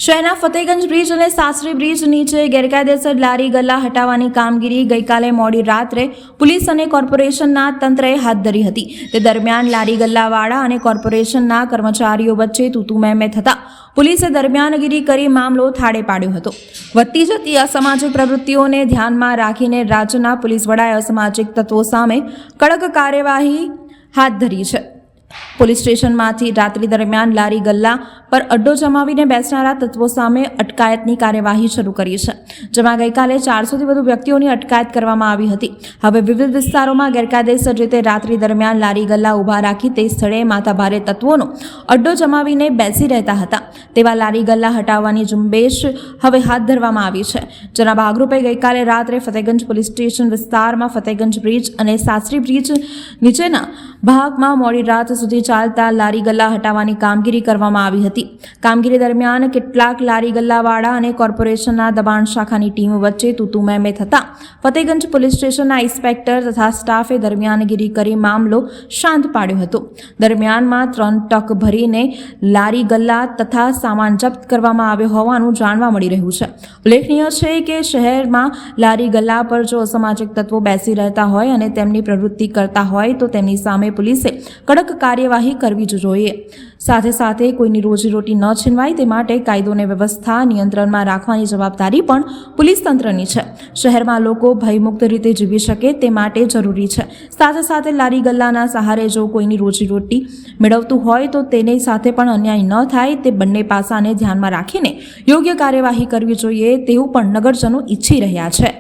શહેરના ફતેગંજ બ્રિજ અને સાસરી બ્રિજ નીચે ગેરકાયદેસર લારી ગલ્લા હટાવવાની કામગીરી ગઈકાલે મોડી રાત્રે પોલીસ અને કોર્પોરેશનના તંત્રએ હાથ ધરી હતી। તે દરમિયાન લારી ગલ્લાવાળા અને કોર્પોરેશનના કર્મચારીઓ વચ્ચે તૂતુમેમે થતા પોલીસે દરમિયાનગીરી કરી મામલો થાળે પાડ્યો હતો। વધતી જતી અસામાજિક પ્રવૃત્તિઓને ધ્યાનમાં રાખીને રાજ્યના પોલીસ વડાએ અસામાજિક તત્વો સામે કડક કાર્યવાહી હાથ ધરી છે। પોલીસ સ્ટેશનમાંથી રાત્રિ દરમિયાન લારી ગલ્લા પર અડ્ડો જમાવીને બેસનારા તત્વો સામે અટકાયતની કાર્યવાહી શરૂ કરી છે, જેમાં ગઈકાલે 400થી વધુ વ્યક્તિઓની અટકાયત કરવામાં આવી હતી। હવે વિવિધ વિસ્તારોમાં ગેરકાયદેસર રીતે રાત્રિ દરમિયાન લારી ગલ્લા ઊભા રાખી તે સ્થળે માથાભારે તત્વોનો અડ્ડો જમાવીને બેસી રહેતા હતા તેવા લારી ગલ્લા હટાવવાની ઝુંબેશ હવે હાથ ધરવામાં આવી છે, જેના ભાગરૂપે ગઈકાલે રાત્રે ફતેગંજ પોલીસ સ્ટેશન વિસ્તારમાં ફતેગંજ બ્રિજ અને સાસરી બ્રિજ નીચેના ભાગમાં મોડી રાત સુધી ચાલતા લારી ગલ્લા હટાવવાની કામગીરી કરવામાં આવી હતી। કામગીરી દરમિયાન કેટલાક લારી ગલ્લાવાળા અને કોર્પોરેશનના દબાણ શાખાની ટીમ વચ્ચે તૂતુમેમે થતા ફતેગંજ પોલીસ સ્ટેશનના ઇન્સ્પેક્ટર તથા સ્ટાફે દરમિયાનગીરી કરી મામલો શાંત પાડ્યો હતો। દરમિયાનમાં 3 ટ્રક ભરીને લારી ગલ્લા તથા સામાન જપ્ત કરવામાં આવ્યો હોવાનું જાણવા મળી રહ્યું છે। ઉલ્લેખનીય છે કે શહેરમાં લારી ગલ્લા પર જો અસામાજિક તત્વો બેસી રહેતા હોય અને તેમની પ્રવૃત્તિ કરતા હોય તો તેમની સામે પોલીસે કડક કાર્યવાહી કરવી જ જોઈએ। સાથે સાથે કોઈની રોજીરોટી ન છીનવાય તે માટે કાયદો અને વ્યવસ્થા નિયંત્રણમાં રાખવાની જવાબદારી પણ પોલીસ તંત્રની છે। શહેરમાં લોકો ભયમુક્ત રીતે જીવી શકે તે માટે જરૂરી છે। સાથે સાથે લારી ગલ્લાના સહારે જો કોઈની રોજીરોટી મેળવતું હોય તો તેની સાથે પણ અન્યાય ન થાય તે બંને પાસાને ધ્યાનમાં રાખીને યોગ્ય કાર્યવાહી કરવી જોઈએ તેવું પણ નગરજનો ઈચ્છી રહ્યા છે।